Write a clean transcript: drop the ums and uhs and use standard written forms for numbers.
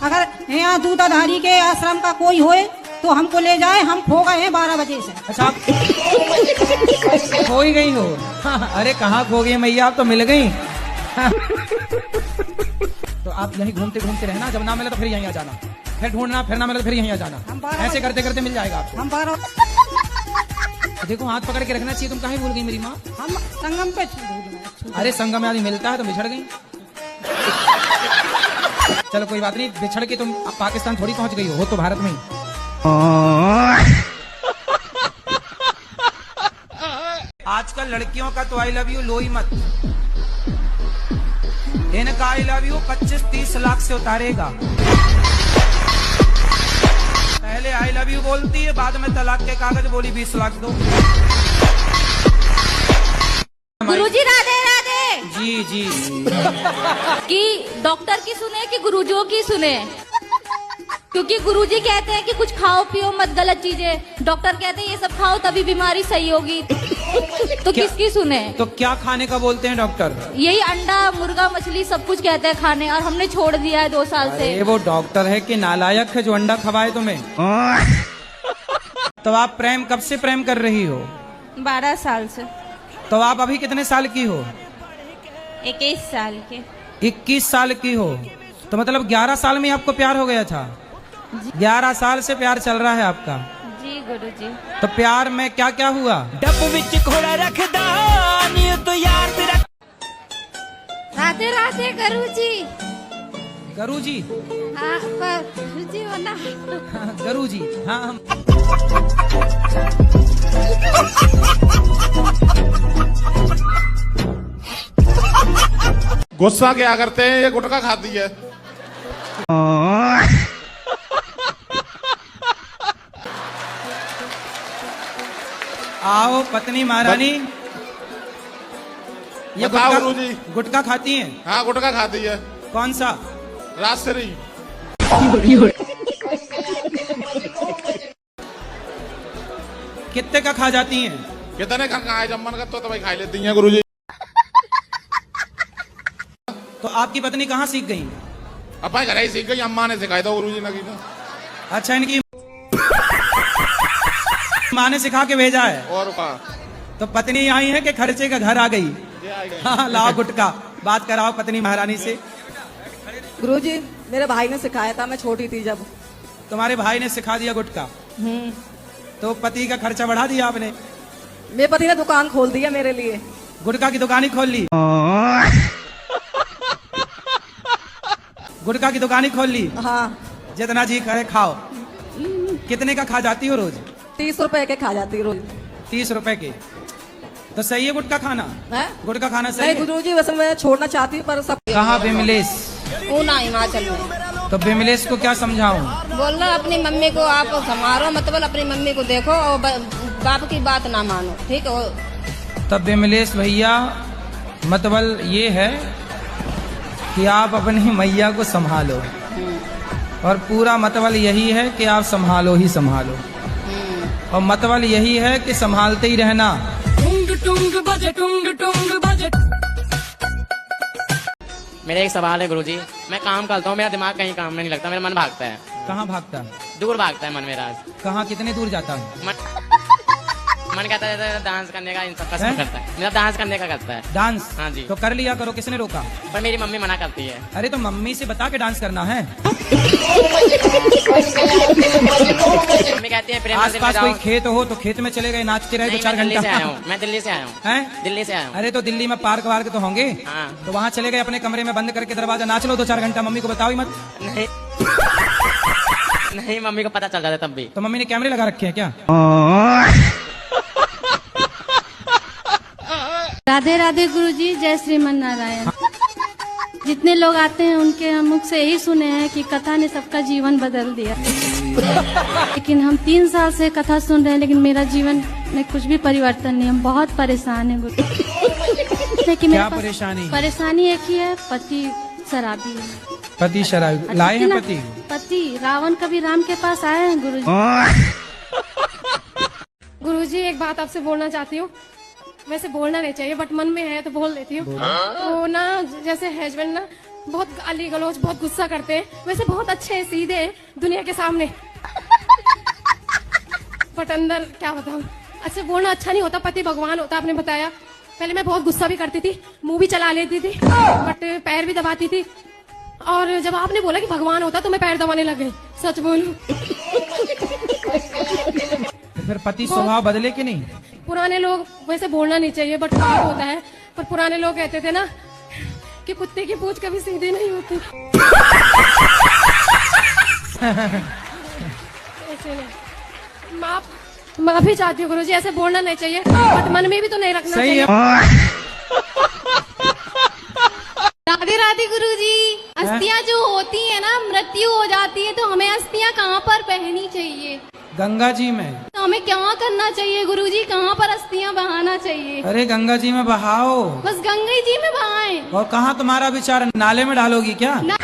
अगर यहाँ दूधाधारी के आश्रम का कोई होए तो हमको ले जाए, हम खो गए हैं 12 बजे से। अच्छा आप खो ही गई हो? अरे कहाँ खो गई मैया, आप तो मिल गई। तो आप यहीं घूमते घूमते रहना, जब ना मिले तो फिर यहीं आ जाना, फिर ढूंढना, फिर ना मिले तो फिर यहीं आ जाना, ऐसे करते करते मिल जाएगा आपको। हम 12 देखो हाथ पकड़ के रखना चाहिए, तुम कहीं भूल गई मेरी माँ? हम संगम पे। अरे संगम में आदमी मिलता है तो बिछड़ गई। चलो कोई बात नहीं, बिछड़ के तुम पाकिस्तान थोड़ी पहुंच गई हो तो भारत में ही। आजकल लड़कियों का तो आई लव यू लो ही मत, इनका आई लव यू 25-30 लाख से उतारेगा। पहले आई लव यू बोलती है, बाद में तलाक के कागज बोली 20 लाख दो। गुरुजी राधे राधे। जी जी। कि डॉक्टर की सुने कि गुरुजियों की सुने? क्योंकि गुरुजी कहते हैं कि कुछ खाओ पियो मत गलत चीजें, डॉक्टर कहते हैं ये सब खाओ तभी बीमारी सही होगी। तो किसकी सुने? तो क्या खाने का बोलते हैं डॉक्टर? यही अंडा मुर्गा मछली सब कुछ कहते हैं खाने, और हमने छोड़ दिया है 2 साल से। वो डॉक्टर है कि नालायक है जो अंडा खवाए तुम्हें? तो आप प्रेम कब से प्रेम कर रही हो? 12 साल से। तो आप अभी कितने साल की हो? 21 साल के। 21 साल की हो, तो मतलब 11 साल में आपको प्यार हो गया था? 11 साल से प्यार चल रहा है आपका? जी गुरुजी। तो प्यार में क्या क्या हुआ? डब विच घोड़ा रखदा नी तो यार तेरा। राधे राधे गुरुजी। गुरुजी? हाँ गुरुजी बना। गुरुजी हाँ। गुस्सा क्या करते हैं, ये गुटखा खाती है। आओ पत्नी महारानी, ये बताओ गुटखा गुरुजी। गुटखा खाती हैं? हाँ गुटखा खाती है। कौन सा? राजश्री। कितने का खा जाती हैं? कितने का खाए, जब मन करता तो भाई खा लेती हैं गुरुजी। तो आपकी पत्नी कहाँ सीख गई? अपा घर ही सीख गई, अम्मा ने सिखाई था गुरुजी ने की था। अच्छा इनकी माँ ने सिखा के भेजा है। और तो पत्नी आई है कि खर्चे का घर आ गई? हाँ लाओ गुटका, बात कराओ पत्नी महारानी से। गुरुजी मेरे भाई ने सिखाया था, मैं छोटी थी जब। तुम्हारे भाई ने सिखा दिया गुटका? तो पति का खर्चा बढ़ा दिया आपने? मेरे पति ने दुकान खोल दिया मेरे लिए, गुटखा की दुकान ही खोल ली? गुटखा की दुकान ही खोल ली? हाँ। जितना जी करे खाओ। कितने का खा जाती हो रोज? 30 रुपए के खा जाती रोज। 30 रुपए के? तो सही है गुटखा खाना? है? गुटखा खाना सही नहीं है? गुरुजी वैसे मैं छोड़ना चाहती हूँ पर सब। कहाँ बिमलेश? ऊना हिमाचल में। तो बिमलेश को क्या समझाऊं? बोल रहा अपनी मम्मी को आप संभालो, मतलब अपनी मम्मी को देखो और बाप की बात ना मानो, ठीक है? तब बिमलेश भैया मतलब ये है कि आप अपनी मैया को संभालो, और पूरा मतलब यही है कि आप संभालो ही संभालो, और मतलब यही है कि संभालते ही रहना। टुंग टुंग बजे टुंग टुंग बजे। मेरा एक सवाल है गुरुजी, मैं काम करता हूँ, मेरा दिमाग कहीं काम में नहीं लगता, मेरा मन भागता है। कहाँ भागता? दूर भागता है मन मेरा। कहाँ कितने दूर जाता है? मन कहता है डांस करने का, इन सब का करता है, मेरा डांस करने का करता है। डांस? हाँ जी। तो कर लिया करो, किसने रोका? पर मेरी मम्मी मना करती है। अरे तो मम्मी से बता के डांस करना है। मम्मी कहती है प्रेम आस मंदिर में पास जाओ। कोई खेत हो तो खेत में चले गए, नाचते रहे तो नहीं, 4 मैं दिल्ली से आया घंटा। हूँ, मैं दिल्ली से आया हूँ। हैं? दिल्ली से आया हूँ। अरे तो दिल्ली में पार्क वार्क तो होंगे? हाँ। तो वहाँ चले गए अपने कमरे में बंद करके दरवाजा, नाच लो 2-4 घंटा, मम्मी को बताओ ही मत। नहीं नहीं, मम्मी को पता चल जाता है तब भी। तो मम्मी ने कैमरे लगा रखे हैं क्या? राधे राधे गुरुजी, जय श्रीमन नारायण। जितने लोग आते हैं उनके मुख से यही सुने हैं कि कथा ने सबका जीवन बदल दिया। लेकिन हम 3 साल से कथा सुन रहे हैं, लेकिन मेरा जीवन में कुछ भी परिवर्तन नहीं। हम बहुत परेशान हैं गुरु। कि क्या परेशानी? परेशानी एक ही है, पति शराबी है। पति शराबी? लाए हैं पति? पति रावण कभी राम के पास आए हैं गुरुजी। गुरुजी एक बात आपसे बोलना चाहती हूँ, वैसे बोलना नहीं चाहिए बट मन में है तो बोल देती हूँ। तो ना जैसे हस्बैंड ना बहुत गाली गलौज, बहुत गुस्सा करते हैं। वैसे बहुत अच्छे हैं, सीधे हैं दुनिया के सामने, बट अंदर क्या बताऊं, अच्छा बोलना अच्छा नहीं होता। पति भगवान होता, आपने बताया। पहले मैं बहुत गुस्सा भी करती थी, मुंह भी चला लेती थी, बट पैर भी दबाती थी। और जब आपने बोला कि भगवान होता तो मैं पैर दबाने लग गई, सच बोलूं। तो फिर पति स्वभाव बदले कि नहीं? पुराने लोग, वैसे बोलना नहीं चाहिए बट पाप होता है, पर पुराने लोग कहते थे ना कि कुत्ते की पूंछ कभी सीधी नहीं होती। ऐसे नहीं। माफी चाहती हूँ गुरुजी, ऐसे बोलना नहीं चाहिए, बट मन में भी तो नहीं रखना सही चाहिए। है। राधे राधे गुरुजी। अस्थियां जो होती है ना, मृत्यु हो जाती है, तो हमें अस्थियां कहाँ पर पहननी चाहिए? गंगा जी में। तो हमें क्या करना चाहिए गुरुजी, कहाँ पर अस्थियां बहाना चाहिए? अरे गंगा जी में बहाओ। बस गंगा जी में बहाएं। और कहाँ तुम्हारा विचार, नाले में डालोगी क्या? ना